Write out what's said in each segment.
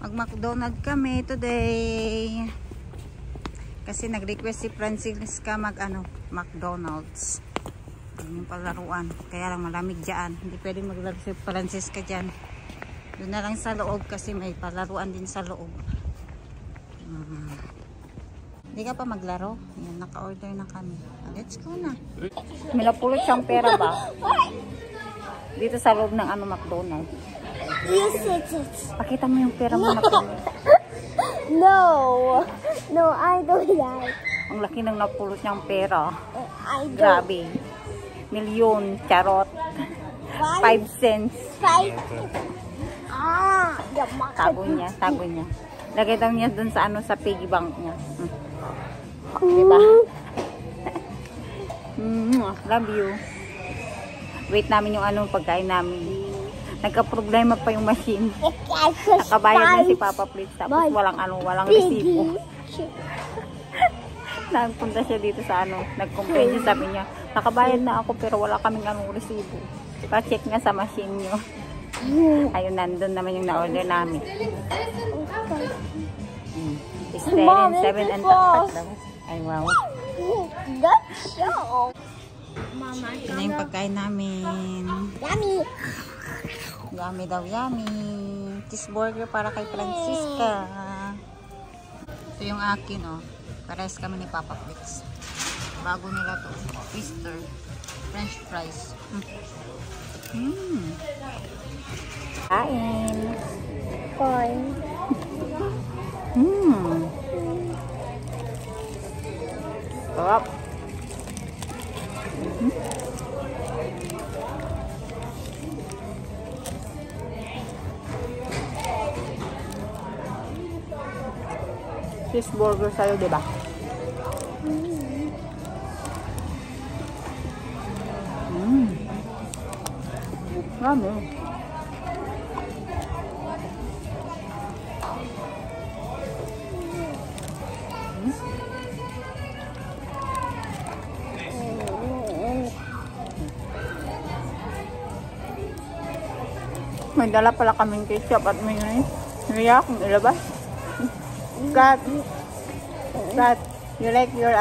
Mag-McDonald's kami today. Kasi nag-request si Francisca McDonald's. Yung palaruan. Kaya lang malamig dyan. Hindi pwedeng maglaro si Francisca dyan. Doon na lang sa loob kasi may palaruan din sa loob. Hindi ka pa maglaro? Yan, naka-order na kami. Let's go na. May napulot siyang pera ba? Dito sa loob ng McDonald's. Pakita mo yung pera mo na pulot. No. No, I don't like. Ang laki ng napulot niyang pera. I don't. Grabe. Milyon, charot. 5 cents. 5. Tago niya. Lagay daw niya dun sa sa piggy bank niya. Diba? Love you. Wait namin yung pagkain namin. Nagka-problema pa yung machine. Nakabayad na si Papa Please. Tapos walang resibo. Nagpunta siya dito sa nag-complain siya, sabi niya, nakabayad na ako pero wala kaming resibo. Pa-check nga sa machine niyo. Ayun, nandun naman yung na-order namin. It's 10 and 7 and 8. Ay, wow. Ito na yung pagkain namin. Yummy. Yummy daw, yummy. Cheeseburger para kay Francisca. Ito yung akin, Pares kami ni Papa Please. Bago nila to. Twister. French fries. Kain. Corn. Sarap. Cheeseburger sa'yo, diba? Rami. May dala pala kaming ketchup at mayonnaise. Naya kung ilabas. Kat, you like your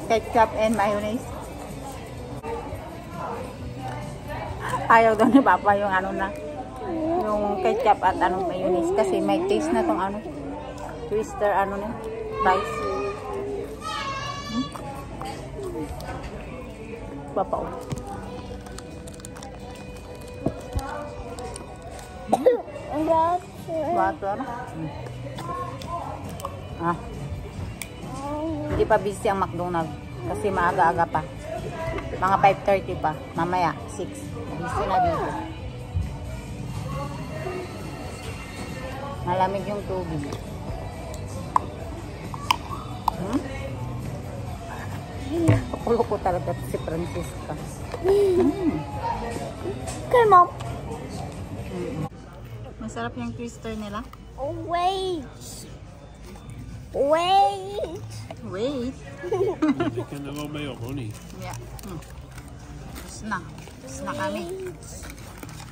ketchup and mayonnaise? Ayaw daw ni Papa yung yung ketchup at mayonnaise kasi may taste na tong twister fries. Papa Butter. Hindi pa busy ang McDonald's kasi maaga-aga pa. Mga 5:30 pa. Mamaya 6. Busy na dito. Malamig yung tubig. Kapulo ko talaga si Francisca. Okay, Mom. Masarap yung twister nila. Oh, wait. Wait. Kan det vara mer honey? Yeah. Tapos na kami.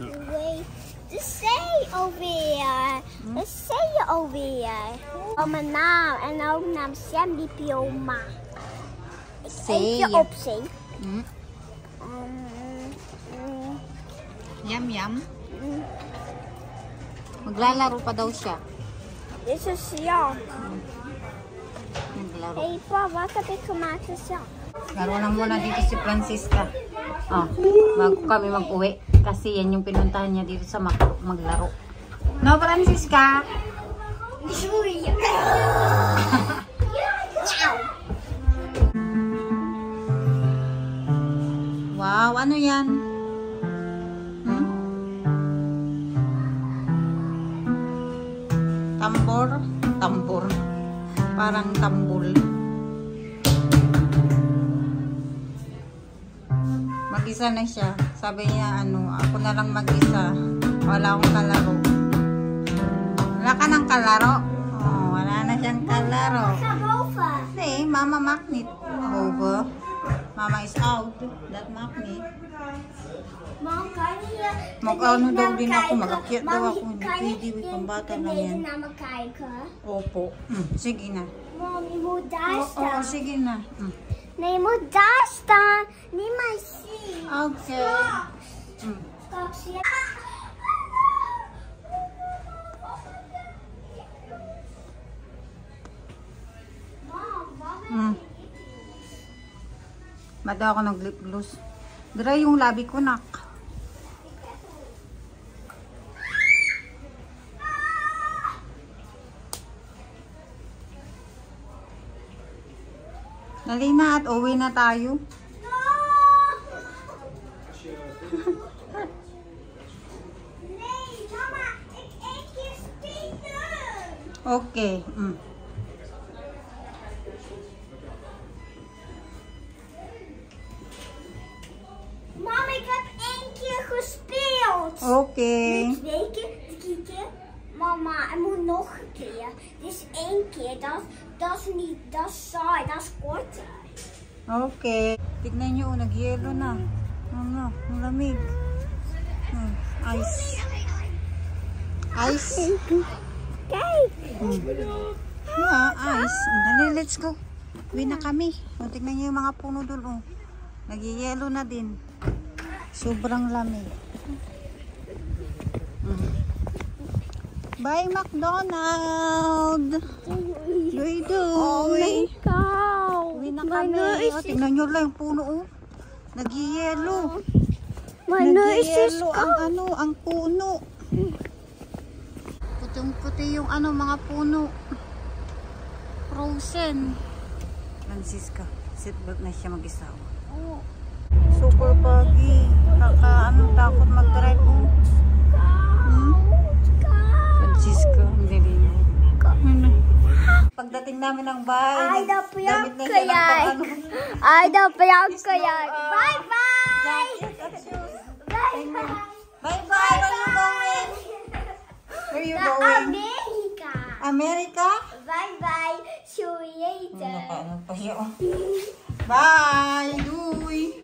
Wait. Just say over here. Just say over here. Mama now and now nam xem đi piêu mà. Say. Yum yum. Maglalaro pa daw siya. This is young. Maglalaro. Hey, Pa, bakit may kumakas siya? Laro na muna dito si Francisca. Bago kami mag-uwi. Kasi yan yung pinuntahan niya dito sa maglaro. No, Francisca? Wow, ano yan? Tambor. Parang tambol. Mag-isa na siya. Sabi niya, ako na lang mag-isa. Wala akong kalaro. Wala ka ng kalaro? Wala na siyang kalaro. Hindi, Mama Magnet. Over. Mama is out. That mock me. Mom, can you... Mag-ano daw din ako, mag-akyat daw ako. Hindi pwede, may pambata lang yan. Opo. Sige na. Mommy, mo dasta. Oo, sige na. Nee, mo dasta. Niet my see. Okay. Stop, see. Mada ako ng lip gloss. Dry yung labi ko, nak. Dali na at uwi na tayo. Nee, mama, ik eet je spieren. Okay. Mama, ik heb 1 keer gespeeld. Okay. 2 keer, 3 keer. Mama, er moet nog een keer. Dit is 1 keer. Dat is niet, dat is saai, dat is korter. Okay. Tignan nyo, nag-yelo na. Ano, ang lamig. Ice. Ice. Kijk. Ice. Dali, let's go. Uwi na kami. O, tignan nyo yung mga puno doon. Nag-yelo na din. Sobrang lamig. Bye, McDonald! Doy-doy! Uwi na kami. Tingnan nyo lang yung puno. Nag-yelo. Nag-yelo ang puno. Puting-puti yung mga puno. Frozen. Francisca, seatbelt na siya mag-isawa. Super pagi. Takot mag-drive mo. Francisca, ang dilim. Pagdating namin ng bahay, Ay, napayag damit na ko siya ng yan. pang-ano. Ay, napayag ko yan. Bye-bye! Jacket at shoes. Bye-bye! Bye-bye! Where you going? Where you Naar going? Amerika! America? Bye-bye! See you later! Ano pa yun? Bye! Uy!